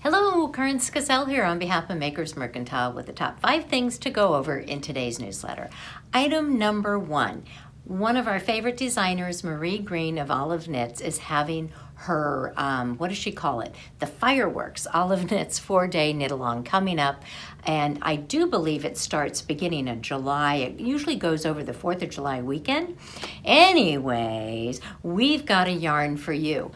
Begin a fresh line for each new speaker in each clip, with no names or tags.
Hello, Karin here on behalf of Makers Mercantile with the top 5 things to go over in today's newsletter. Item number 1. One of our favorite designers, Marie Green of Olive Knits, is having her, what does she call it? The Fireworks Olive Knits 4-day knit along coming up. And I do believe it starts beginning in July. It usually goes over the 4th of July weekend. Anyways, we've got a yarn for you.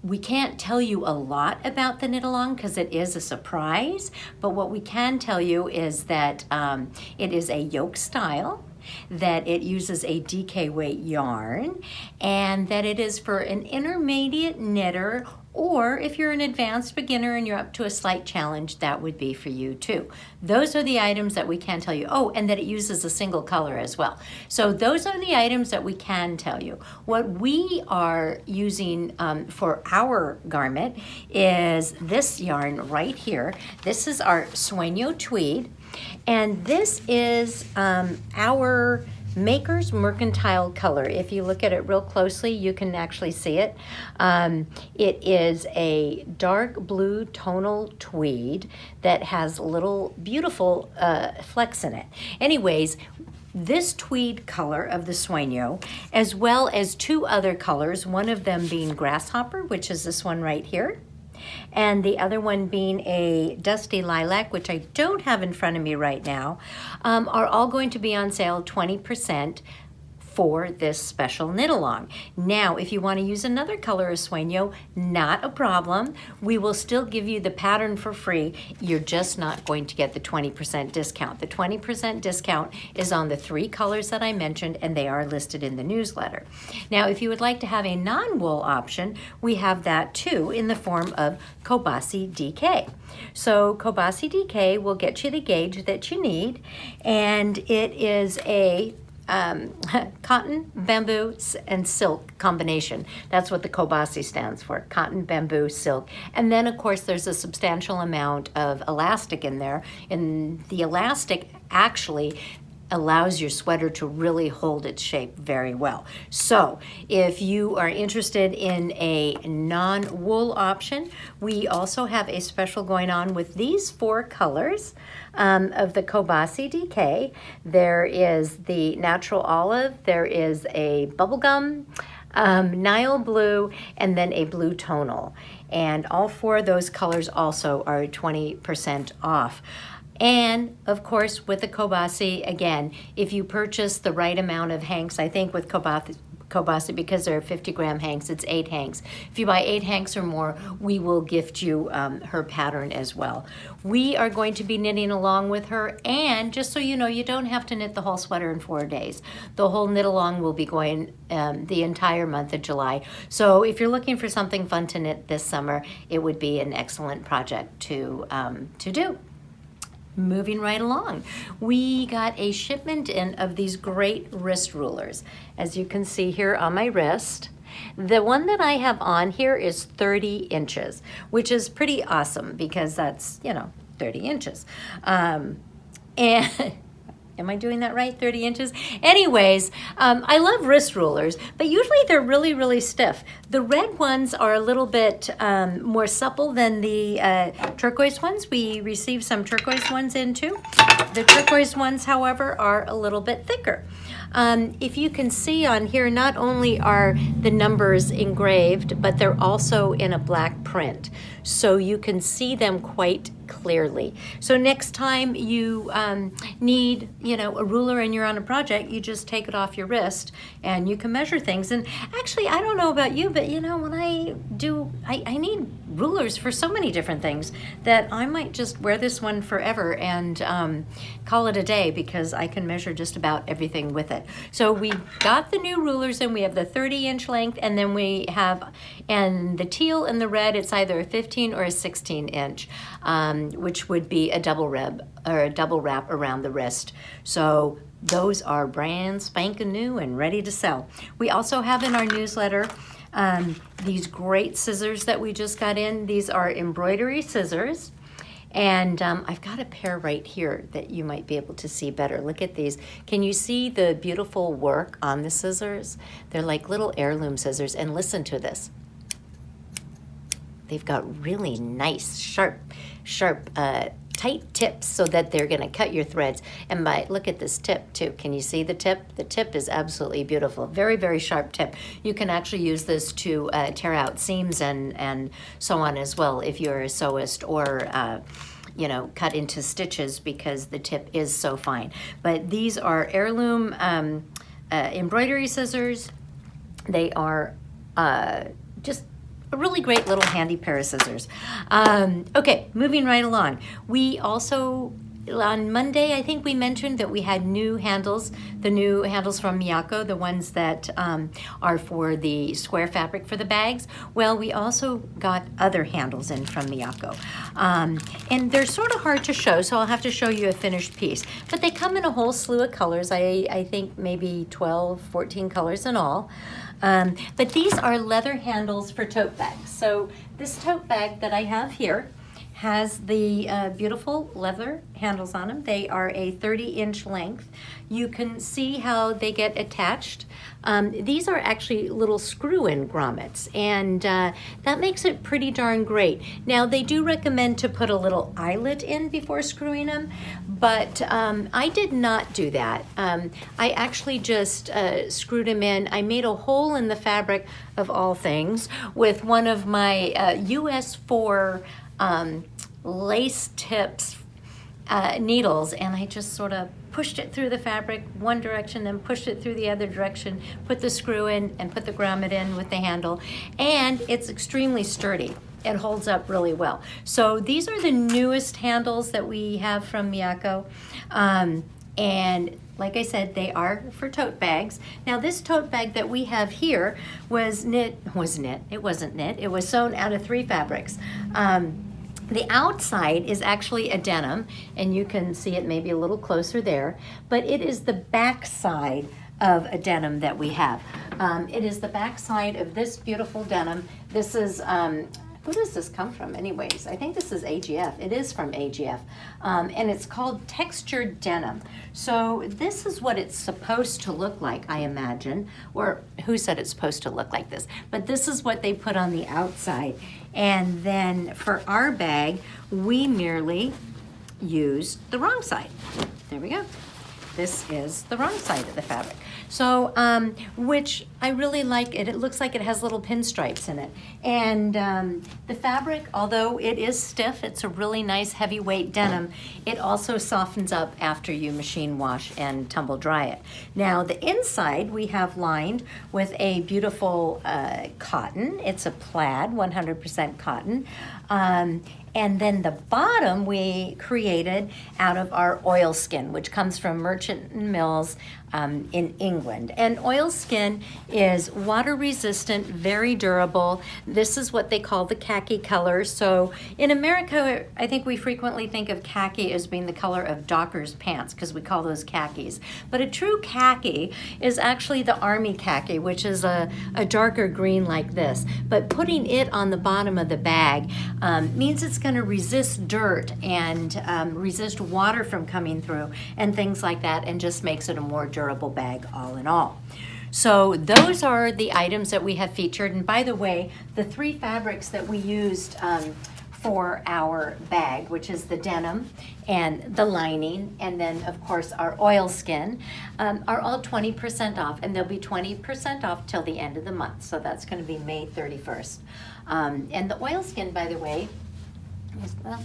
We can't tell you a lot about the knit along because it is a surprise, but what we can tell you is that it is a yoke style, that it uses a DK weight yarn, and that it is for an intermediate knitter, or if you're an advanced beginner and you're up to a slight challenge, that would be for you too. Those are the items that we can tell you. Oh, and that it uses a single color as well. So those are the items that we can tell you. What we are using for our garment is this yarn right here. This is our Sueno Tweed, and this is our Makers Mercantile color. If you look at it real closely, you can actually see it. It is a dark blue tonal tweed that has little beautiful flecks in it. Anyways, this tweed color of the Sueno, as well as 2 other colors, one of them being Grasshopper, which is this one right here, and the other one being a Dusty Lilac, which I don't have in front of me right now, are all going to be on sale 20% for this special knit along. Now, if you want to use another color of Sueno, not a problem. We will still give you the pattern for free. You're just not going to get the 20% discount. The 20% discount is on the 3 colors that I mentioned, and they are listed in the newsletter. Now, if you would like to have a non-wool option, we have that too in the form of Kobasi DK. So Kobasi DK will get you the gauge that you need, and it is a cotton, bamboo, and silk combination. That's what the Kobasi stands for, cotton, bamboo, silk. And then, of course, there's a substantial amount of elastic in there. And the elastic actually allows your sweater to really hold its shape very well. So if you are interested in a non-wool option, we also have a special going on with these 4 colors of the Kobasi DK. There is the natural olive, there is a bubblegum, Nile blue, and then a blue tonal. And all 4 of those colors also are 20% off. And of course, with the Kobasi, again, if you purchase the right amount of hanks, I think with Kobasi, because they're 50-gram hanks, it's 8 hanks. If you buy 8 hanks or more, we will gift you her pattern as well. We are going to be knitting along with her, and just so you know, you don't have to knit the whole sweater in 4 days. The whole knit along will be going the entire month of July. So if you're looking for something fun to knit this summer, it would be an excellent project to do. Moving right along, we got a shipment in of these great wrist rulers. As you can see here on my wrist, the one that I have on here is 30 inches, which is pretty awesome because that's, 30 inches. And am I doing that right? 30 inches? Anyways, I love wrist rulers, but usually they're really, really stiff. The red ones are a little bit more supple than the turquoise ones. We received some turquoise ones in too. The turquoise ones, however, are a little bit thicker. If you can see on here, not only are the numbers engraved, but they're also in a black print. So you can see them quite clearly. So next time you need, a ruler and you're on a project, you just take it off your wrist and you can measure things. And actually, I don't know about you, but when I need rulers for so many different things that I might just wear this one forever and call it a day because I can measure just about everything with it. So we got the new rulers and we have the 30-inch length, and then we have, and the teal and the red, it's either a 15 or a 16-inch. Which would be a double wrap around the wrist. So those are brand spanking new and ready to sell. We also have in our newsletter these great scissors that we just got in. These are embroidery scissors. And I've got a pair right here that you might be able to see better. Look at these. Can you see the beautiful work on the scissors? They're like little heirloom scissors. And listen to this. they've got really nice, sharp, tight tips so that they're going to cut your threads. And look at this tip too. Can you see the tip? The tip is absolutely beautiful. Very, very sharp tip. You can actually use this to tear out seams and so on as well if you're a sewist, or cut into stitches, because the tip is so fine. But these are Heirloom embroidery scissors. They are just a really great little handy pair of scissors. Okay, moving right along. We also, on Monday, I think we mentioned that we had new handles, the new handles from Miyako, the ones that are for the square fabric for the bags. Well, we also got other handles in from Miyako. And they're sort of hard to show, so I'll have to show you a finished piece. But they come in a whole slew of colors. I think maybe 12, 14 colors in all. But these are leather handles for tote bags. So this tote bag that I have here has the beautiful leather handles on them. They are a 30-inch length. You can see how they get attached. These are actually little screw-in grommets, and that makes it pretty darn great. Now, they do recommend to put a little eyelet in before screwing them, but I did not do that. I actually just screwed them in. I made a hole in the fabric, of all things, with one of my US 4 lace tips needles, and I just sort of pushed it through the fabric one direction, then pushed it through the other direction, put the screw in, and put the grommet in with the handle, and it's extremely sturdy. It holds up really well. So these are the newest handles that we have from Miyako, and like I said, they are for tote bags. Now, this tote bag that we have here was knit. It wasn't knit. It was sewn out of 3 fabrics. The outside is actually a denim, and you can see it maybe a little closer there, but it is the back side of a denim that we have. It is the back side of this beautiful denim. This is, who does this come from anyways? I think this is AGF. It is from AGF, and it's called textured denim. So this is what it's supposed to look like, I imagine, or who said it's supposed to look like this? But this is what they put on the outside. And then for our bag, we merely used the wrong side. There we go. This is the wrong side of the fabric. So, which I really like it. It looks like it has little pinstripes in it. And the fabric, although it is stiff, it's a really nice heavyweight denim, it also softens up after you machine wash and tumble dry it. Now, the inside we have lined with a beautiful cotton. It's a plaid, 100% cotton. And then the bottom we created out of our oilskin, which comes from Merchant Mills in England. And oilskin is water resistant, very durable. This is what they call the khaki color. So in America, I think we frequently think of khaki as being the color of dockers pants, because we call those khakis. But a true khaki is actually the army khaki, which is a darker green like this. But putting it on the bottom of the bag means it's going to resist dirt and resist water from coming through and things like that, and just makes it a more durable bag all in all. So those are the items that we have featured. And by the way, the 3 fabrics that we used for our bag, which is the denim and the lining, and then of course our oilskin, are all 20% off, and they'll be 20% off till the end of the month. So that's going to be May 31st. And the oilskin, by the way,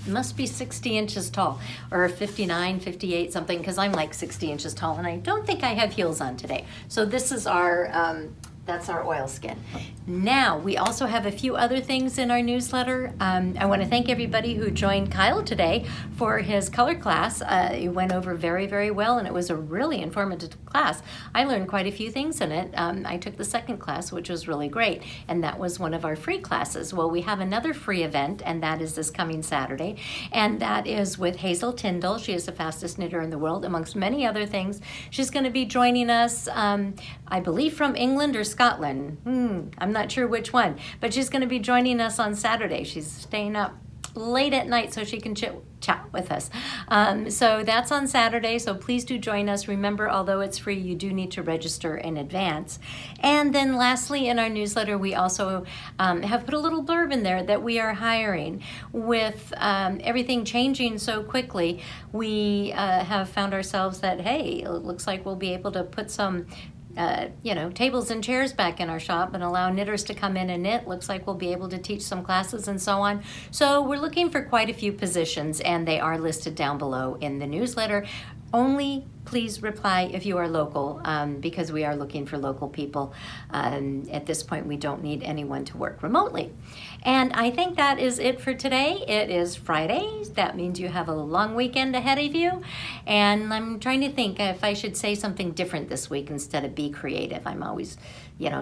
must be 60 inches tall, or 59, 58, something, because I'm like 60 inches tall, and I don't think I have heels on today. So this is our, that's our oilskin. Now, we also have a few other things in our newsletter. I want to thank everybody who joined Kyle today for his color class. It went over very, very well, and it was a really informative class. I learned quite a few things in it. I took the second class, which was really great, and that was one of our free classes. Well, we have another free event, and that is this coming Saturday, and that is with Hazel Tindall. She is the fastest knitter in the world, amongst many other things. She's going to be joining us, I believe, from England or Scotland. I'm not sure which one, but she's going to be joining us on Saturday. She's staying up late at night so she can chat with us. So that's on Saturday, so please do join us. Remember, although it's free, you do need to register in advance. And then lastly, in our newsletter, we also have put a little blurb in there that we are hiring. With everything changing so quickly, we have found ourselves that, hey, it looks like we'll be able to put some tables and chairs back in our shop and allow knitters to come in and knit. Looks like we'll be able to teach some classes and so on. So we're looking for quite a few positions, and they are listed down below in the newsletter. Only please reply if you are local, because we are looking for local people. At this point, we don't need anyone to work remotely. And I think that is it for today. It is Friday. That means you have a long weekend ahead of you. And I'm trying to think if I should say something different this week instead of be creative. I'm always,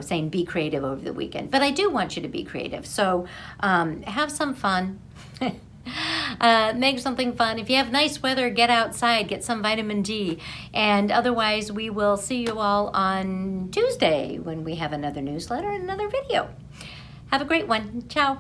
saying be creative over the weekend. But I do want you to be creative. So have some fun. Make something fun. If you have nice weather, get outside, get some vitamin D. And otherwise, we will see you all on Tuesday when we have another newsletter and another video. Have a great one. Ciao.